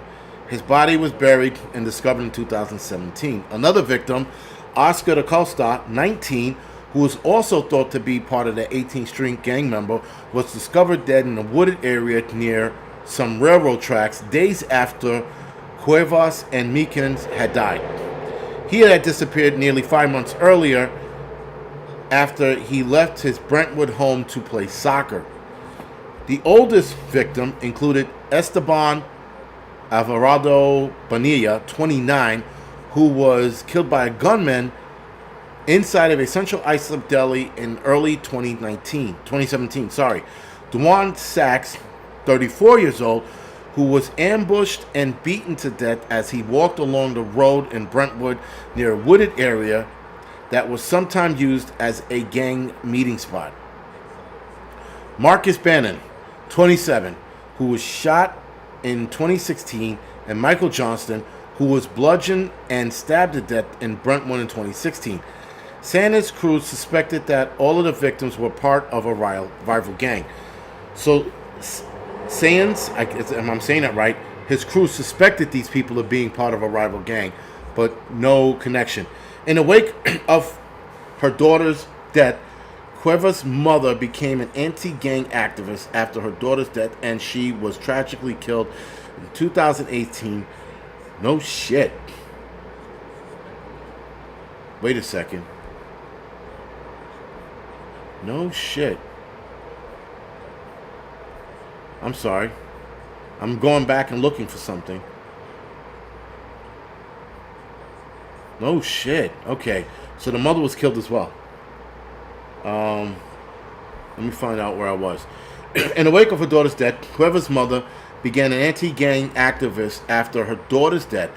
His body was buried and discovered in 2017. Another victim, Oscar da Costa, 19, who was also thought to be part of the 18th Street gang member, was discovered dead in a wooded area near some railroad tracks days after Cuevas and Meekins had died. He had disappeared nearly 5 months earlier after he left his Brentwood home to play soccer. The oldest victim included Esteban Alvarado Bonilla, 29, who was killed by a gunman inside of a Central Islip deli in early 2017. Dwan Sachs, 34 years old, who was ambushed and beaten to death as he walked along the road in Brentwood near a wooded area that was sometimes used as a gang meeting spot. Marcus Bannon, 27, who was shot in 2016, and Michael Johnston, who was bludgeoned and stabbed to death in Brentwood in 2016. Santa's crew suspected that all of the victims were part of a rival gang. So, Sands, if I'm saying that right, his crew suspected these people of being part of a rival gang, but no connection. In the wake of her daughter's death, Cuevas' mother became an anti-gang activist after her daughter's death, and she was tragically killed in 2018. No shit. Wait a second. No shit. I'm sorry. I'm going back and looking for something. No shit. Okay. So the mother was killed as well. Let me find out where I was. In the wake of her daughter's death, Cuevas' mother began an anti-gang activist after her daughter's death,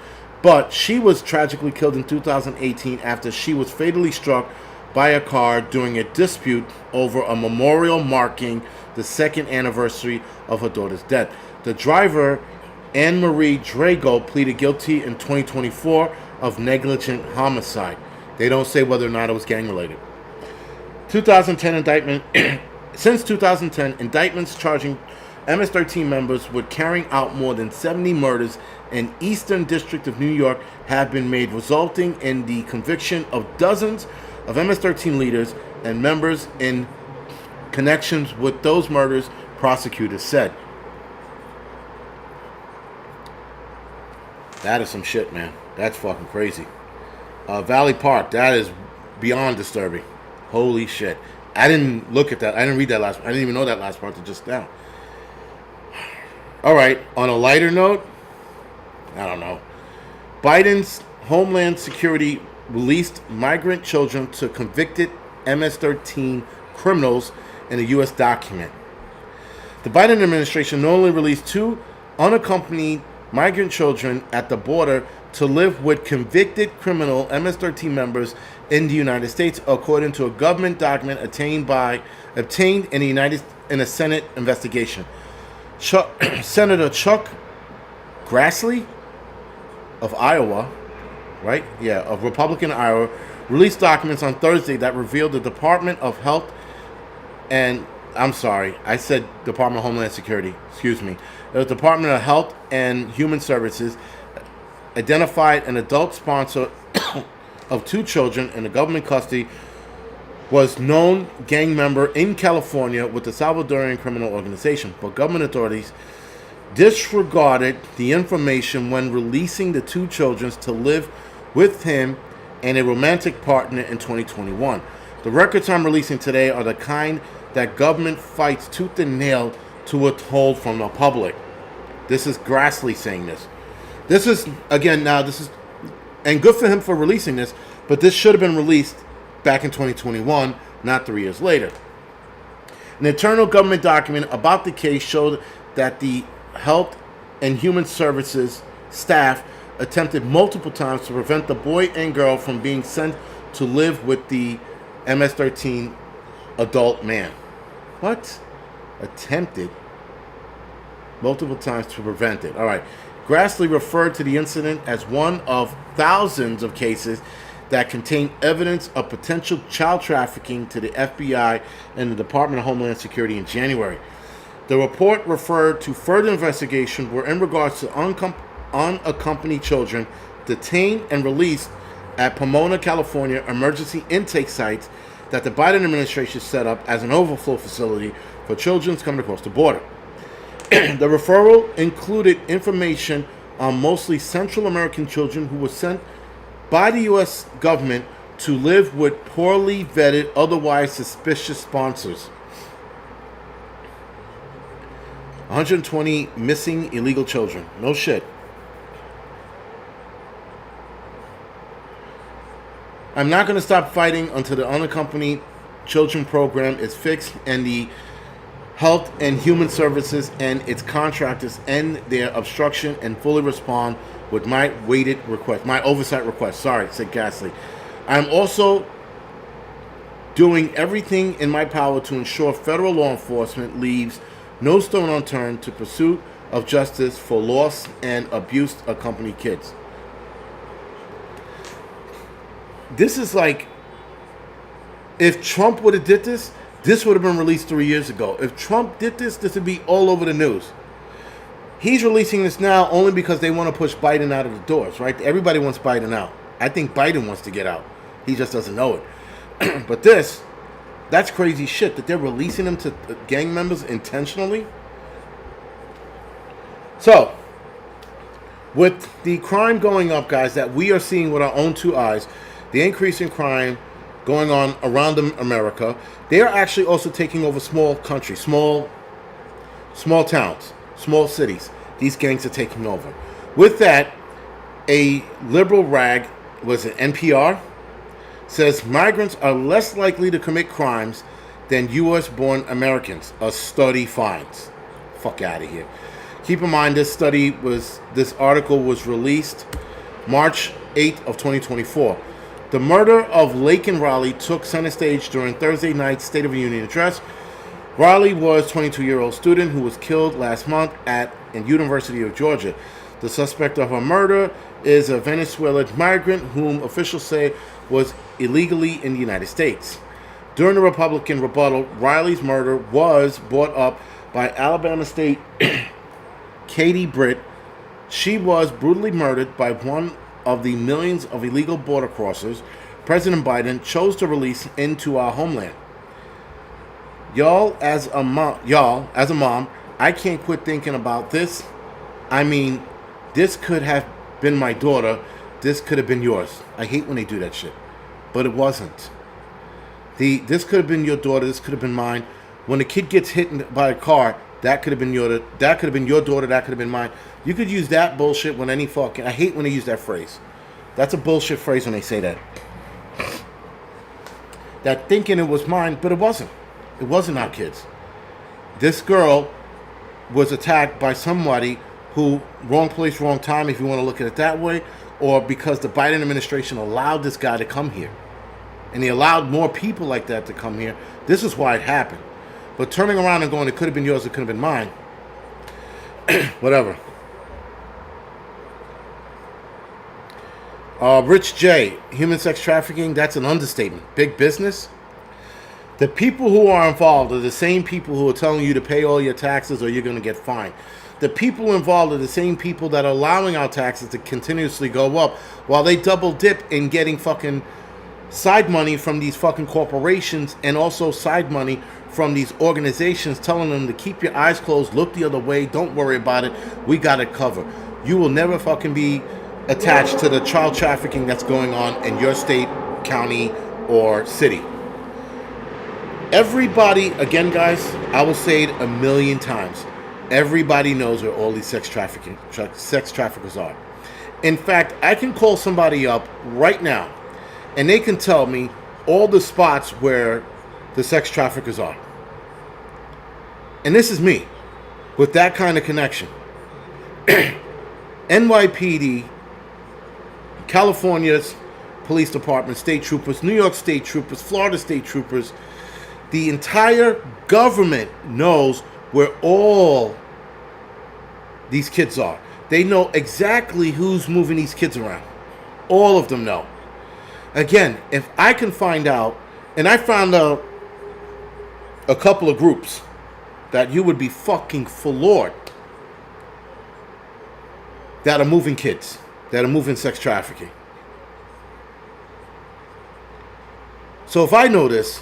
but she was tragically killed in 2018 after she was fatally struck by a car during a dispute over a memorial marking the 2nd anniversary of her daughter's death. The driver, Anne Marie Drago, pleaded guilty in 2024 of negligent homicide. They don't say whether or not it was gang-related. 2010 indictment. Since 2010, indictments charging MS-13 members with carrying out more than 70 murders in Eastern District of New York have been made, resulting in the conviction of dozens of MS-13 leaders and members in connections with those murders, prosecutors said. That is some shit, man. That's fucking crazy. Valley Park, that is beyond disturbing. Holy shit. I didn't look at that. I didn't read that last part. I didn't even know that last part until just now. All right, on a lighter note, I don't know. Biden's Homeland Security released migrant children to convicted MS-13 criminals in a U.S. document. The Biden administration not only released 2 unaccompanied migrant children at the border to live with convicted criminal MS-13 members in the United States, according to a government document obtained in a Senate investigation. Senator Chuck Grassley of Iowa, right? Yeah, of Republican Iowa, released documents on Thursday that revealed the Department of Health and I'm sorry, I said Department of Homeland Security. Excuse me. The Department of Health and Human Services identified an adult sponsor of 2 children in the government custody was known gang member in California with the Salvadorian criminal organization, but government authorities disregarded the information when releasing the 2 children to live with him and a romantic partner in 2021. The records I'm releasing today are the kind that government fights tooth and nail to withhold from the public. This is Grassley saying this. This is, again, and good for him for releasing this, but this should have been released back in 2021, not 3 years later. An internal government document about the case showed that the Health and Human Services staff attempted multiple times to prevent the boy and girl from being sent to live with the MS-13 adult man. What? Attempted multiple times to prevent it. All right. Grassley referred to the incident as one of thousands of cases that contain evidence of potential child trafficking to the FBI and the Department of Homeland Security in January. The report referred to further investigation were in regards to unaccompanied children detained and released at Pomona, California emergency intake sites that the Biden administration set up as an overflow facility for children coming across the border. The referral included information on mostly Central American children who were sent by the U.S. government to live with poorly vetted, otherwise suspicious sponsors. 120 missing illegal children. No shit. I'm not going to stop fighting until the unaccompanied children program is fixed and the Health and Human Services and its contractors end their obstruction and fully respond with my oversight request. Sorry, said Grassley. I'm also doing everything in my power to ensure federal law enforcement leaves no stone unturned to pursuit of justice for lost and abused accompanied kids. This is like, if Trump would have did this, this would have been released 3 years ago. If Trump did this, this would be all over the news. He's releasing this now only because they want to push Biden out of the doors, right? Everybody wants Biden out. I think Biden wants to get out. He just doesn't know it. But that's crazy shit that they're releasing them to gang members intentionally. So, with the crime going up, guys, that we are seeing with our own 2 eyes, the increase in crime going on around America, they are actually also taking over small countries, small towns, small cities. These gangs are taking over. With that, a liberal rag, was it NPR, says migrants are less likely to commit crimes than U.S.-born Americans, a study finds. Fuck out of here. Keep in mind, this article was released March 8th of 2024. The murder of Lake and Riley took center stage during Thursday night's State of the Union address. Riley was a 22-year-old student who was killed last month at the University of Georgia. The suspect of her murder is a Venezuelan migrant whom officials say was illegally in the United States. During the Republican rebuttal, Riley's murder was brought up by Alabama State Katie Britt. She was brutally murdered by one of the millions of illegal border crossers President Biden chose to release into our homeland. Y'all, as a mom, I can't quit thinking about this. I mean, this could have been my daughter. This could have been yours. I hate when they do that shit. But it wasn't. This could have been your daughter. This could have been mine. When a kid gets hit by a car, that could have been your daughter. That could have been mine. You could use that bullshit when any fucking... I hate when they use that phrase. That's a bullshit phrase when they say that. That thinking it was mine, but it wasn't. It wasn't our kids. This girl was attacked by somebody who, wrong place, wrong time, if you want to look at it that way, or because the Biden administration allowed this guy to come here. And he allowed more people like that to come here. This is why it happened. But turning around and going, it could have been yours, it could have been mine. Whatever. Rich J, human sex trafficking, that's an understatement. Big business. The people who are involved are the same people who are telling you to pay all your taxes or you're going to get fined. The people involved are the same people that are allowing our taxes to continuously go up while they double dip in getting fucking side money from these fucking corporations and also side money from these organizations telling them to keep your eyes closed, look the other way, don't worry about it, we got it covered. You will never fucking be attached to the child trafficking that's going on in your state, county, or city. Everybody, again guys, I will say it a million times, everybody knows where all these sex traffickers are. In fact, I can call somebody up right now and they can tell me all the spots where the sex traffickers are. And this is me, with that kind of connection. NYPD, California's police department, state troopers, New York state troopers, Florida state troopers, the entire government knows where all these kids are. They know exactly who's moving these kids around. All of them know. Again, if I can find out, and I found out a couple of groups that you would be fucking floored that are moving kids, that are moving sex trafficking. So if I know this,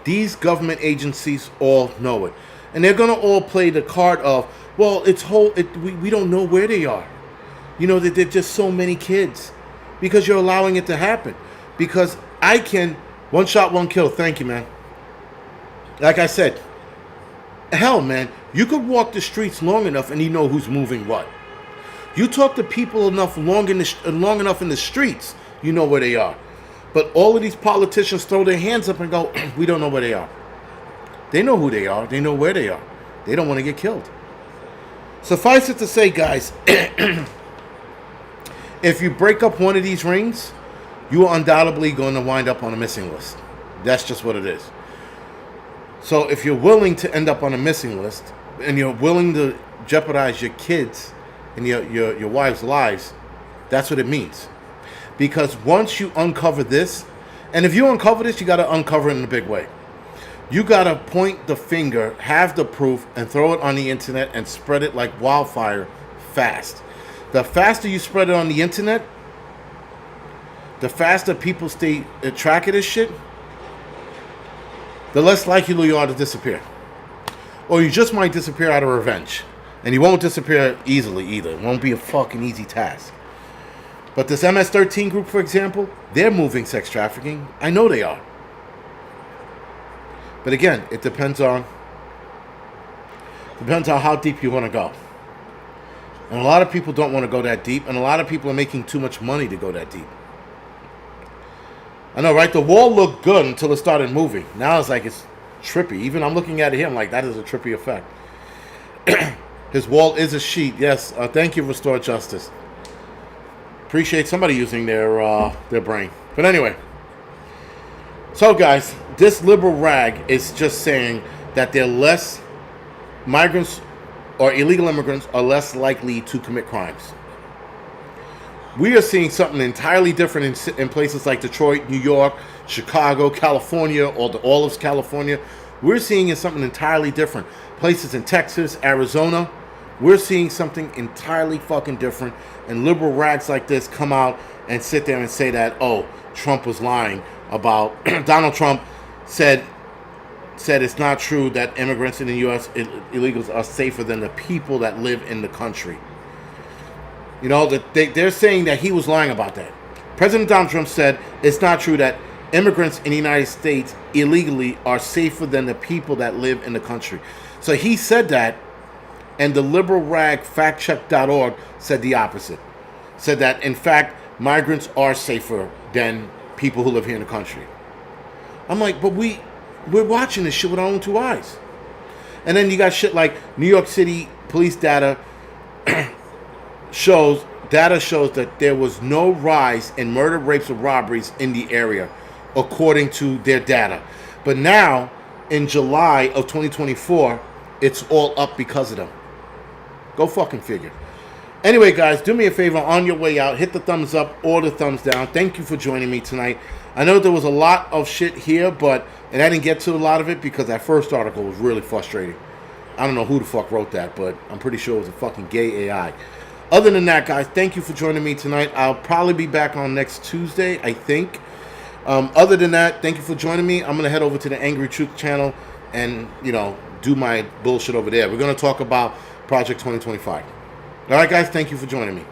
these government agencies all know it. And they're going to all play the card of, well, we don't know where they are. You know, that there are just so many kids. Because you're allowing it to happen. Because I can, one shot, one kill. Thank you, man. Like I said, hell, man, you could walk the streets long enough and you know who's moving what. You talk to people long enough in the streets, you know where they are. But all of these politicians throw their hands up and go, we don't know where they are. They know who they are. They know where they are. They don't want to get killed. Suffice it to say, guys, if you break up one of these rings, you are undoubtedly going to wind up on a missing list. That's just what it is. So if you're willing to end up on a missing list and you're willing to jeopardize your kids and your wife's lives, that's what it means. Because once you uncover this, and if you uncover this, you got to uncover it in a big way. You got to point the finger, have the proof, and throw it on the internet and spread it like wildfire fast. The faster you spread it on the internet, the faster people stay track of this shit, the less likely you are to disappear. Or you just might disappear out of revenge. And you won't disappear easily either. It won't be a fucking easy task. But this MS-13 group, for example, they're moving sex trafficking. I know they are. But again, it depends on how deep you want to go. And a lot of people don't want to go that deep, and a lot of people are making too much money to go that deep. I know, right? The wall looked good until it started moving. Now it's like it's trippy. Even I'm looking at it here, I'm like, that is a trippy effect. His wall is a sheet. Yes, thank you, Restore Justice. Appreciate somebody using their brain. But anyway. So, guys, this liberal rag is just saying that they're less migrants or illegal immigrants are less likely to commit crimes. We are seeing something entirely different in places like Detroit, New York, Chicago, California, or all of California. We're seeing something entirely different. Places in Texas, Arizona. We're seeing something entirely fucking different. And liberal rags like this come out and sit there and say that, oh, Trump was lying about Donald Trump said it's not true that immigrants in the U.S. illegals are safer than the people that live in the country. You know, that they're saying that he was lying about that. President Donald Trump said it's not true that immigrants in the United States illegally are safer than the people that live in the country. So he said that, and the liberal rag factcheck.org said the opposite. Said that, in fact, migrants are safer than people who live here in the country. I'm like, but We're watching this shit with our own two eyes. And then you got shit like New York City police data shows that there was no rise in murder, rapes, or robberies in the area, according to their data. But now, in July of 2024, it's all up because of them. Go fucking figure. Anyway, guys, do me a favor on your way out. Hit the thumbs up or the thumbs down. Thank you for joining me tonight. I know there was a lot of shit here, and I didn't get to a lot of it because that first article was really frustrating. I don't know who the fuck wrote that, but I'm pretty sure it was a fucking gay AI. Other than that, guys, thank you for joining me tonight. I'll probably be back on next Tuesday, I think. Other than that, thank you for joining me. I'm going to head over to the Angry Truth channel and, do my bullshit over there. We're going to talk about Project 2025. All right, guys, thank you for joining me.